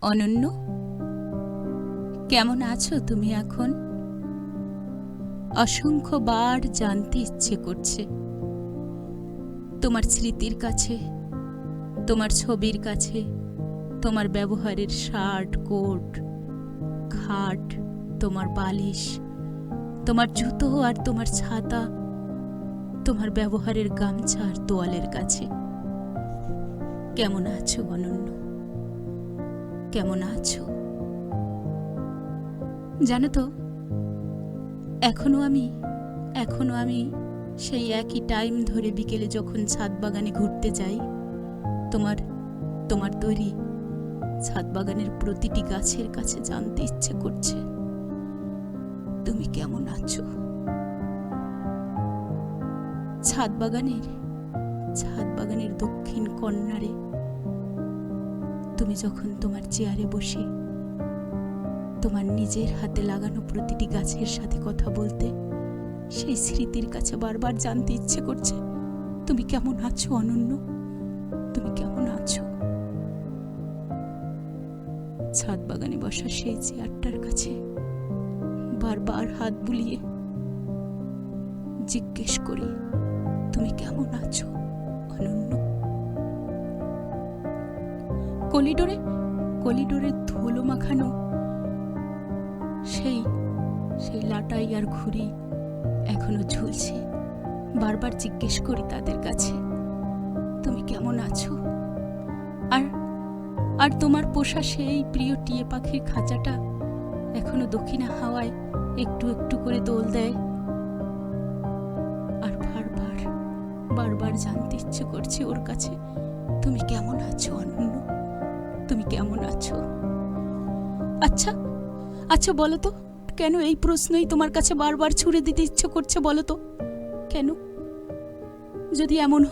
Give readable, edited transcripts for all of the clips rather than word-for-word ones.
অনন্য, কেমন আছো তুমি এখন? অসংখ্য বার জানতে ইচ্ছে করছে তোমার স্মৃতির কাছে, তোমার ছবির কাছে, তোমার ব্যবহারের শার্ট, কোট, খাট, তোমার বালিশ, তোমার জুতো আর তোমার ছাতা, তোমার ব্যবহারের গামছা আর তোয়ালের কাছে। কেমন আছো অনন্য? কেমন আছো? জানো তো, এখনো আমি সেই একই টাইম ধরে বিকেলে যখন ছাদ বাগানে ঘুরতে যাই, তোমার তৈরি ছাদ বাগানের প্রতিটি গাছের কাছে জানতে ইচ্ছে করছে তুমি কেমন আছো। ছাদ বাগানের দক্ষিণ কর্নারে তুমি যখন তোমার চেয়ারে বসে তোমার নিজের হাতে লাগানো প্রতিটি গাছের সাথে কথা বলতে, সেই স্মৃতির কাছে বারবার জানতে ইচ্ছে করছে তুমি কেমন আছো অনন্য, তুমি কেমন আছো। ছাদ বাগানে বসা সেই চেয়ারটার কাছে বারবার হাত বুলিয়ে জিজ্ঞেস করি তুমি কেমন আছো অনন্য। কলিডোরে ধুলো মাখানো সেই লাটাই আর ঘুড়ি এখনো ঝুলছে। বারবার জিজ্ঞেস করি তাদের কাছে তুমি কেমন আছো। আর তোমার পোষা সেই প্রিয় টিয়ে পাখির খাঁচাটা এখনো দক্ষিণা হাওয়ায় একটু একটু করে দোল দেয়। আর বারবার জানতে ইচ্ছে করছে ওর কাছে তুমি কেমন আছো অনন্য, তুমি কেমন আছো। আচ্ছা বলো তো, কেন এই প্রশ্নই তোমার কাছে বারবার ছুড়ে দিতে ইচ্ছে করছে বলো তো কেন? যদি এমন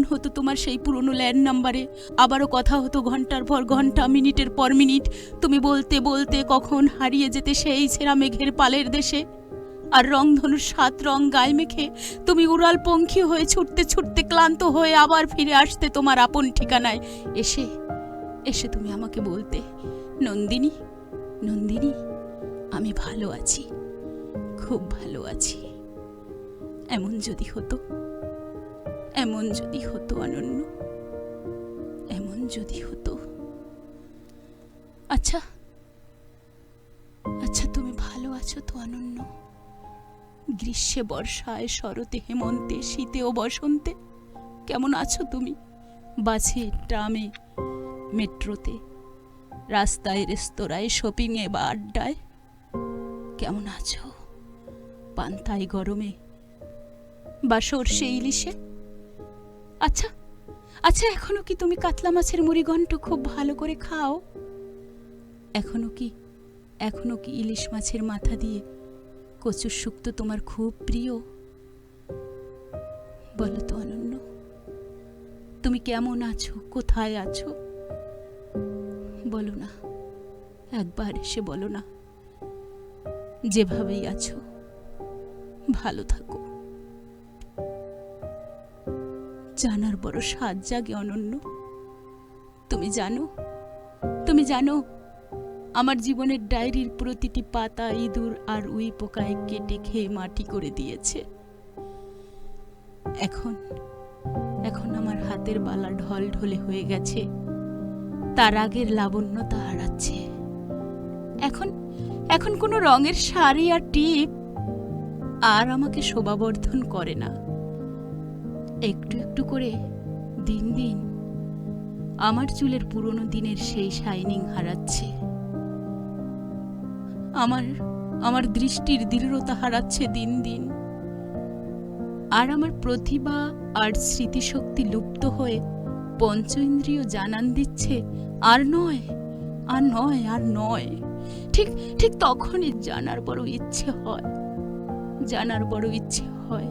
হতো তোমার সেই পুরনো ল্যান্ড নাম্বারে আবারও কথা হতো ঘন্টার পর ঘন্টা, মিনিটের পর মিনিট, তুমি বলতে বলতে কখন হারিয়ে যেতে সেই ছেঁড়া মেঘের পালের দেশে, আর রংধনুর 7 রং গায়ে মেখে তুমি উড়াল পঙ্খী হয়ে ছুটতে ছুটতে ক্লান্ত হয়ে আবার ফিরে আসতে তোমার আপন ঠিকানায়। এসে তুমি আমাকে বলতে নন্দিনী আমি ভালো আছি, খুব ভালো আছি। এমন যদি হতো অনন্য, এমন যদি হতো। আচ্ছা তুমি ভালো আছো তো অনন্য? গ্রীষ্মে, বর্ষায়, শরতে, হেমন্তে, শীতে ও বসন্তে কেমন আছো তুমি? বাসে, ট্রামে, মেট্রোতে, রাস্তায়, রেস্তোরাঁয়, শপিংয়ে বা আড্ডায় কেমন আছো? পান্তায়, গরমে বা সর্ষে, ইলিশে। আচ্ছা এখনো কি তুমি কাতলা মাছের মুড়িঘণ্ট খুব ভালো করে খাও? এখনো কি ইলিশ মাছের মাথা দিয়ে কচুর শুক্তো তোমার খুব প্রিয়? বলো তো অনন্য, তুমি কেমন আছো, কোথায় আছো? বলো না, একবার এসে বলো না, যেভাবেই আছো ভালো থাকো। জানার বড় স্বাদ জাগে অনন্য। তুমি জানো আমার জীবনের ডায়েরির প্রতিটি পাতা ইঁদুর আর উই পোকায় কেটে খেয়ে মাটি করে দিয়েছে। এখন আমার হাতের বালা ঢল ঢলে হয়ে গেছে, তার আগের লাবণ্যতা হারাচ্ছে। এখন কোনো রঙের শাড়ি আর টিপ আর আমাকে শোভাবর্ধন করে না। একটু একটু করে দিন দিন আমার চুলের পুরনো দিনের সেই শাইনিং হারাচ্ছে। আমার দৃষ্টির দৃঢ়তা হারাচ্ছে দিন দিন। আর আমার প্রতিভা আর স্মৃতিশক্তি লুপ্ত হয়ে পঞ্চ ইন্দ্রিয় জানান দিচ্ছে আর নয়। ঠিক তখনই জানার বড় ইচ্ছে হয়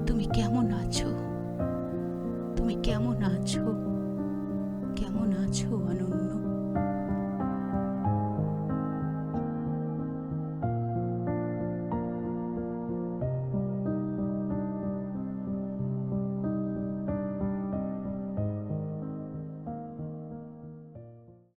তুমি কেমন আছো, তুমি কেমন আছো, কেমন আছো।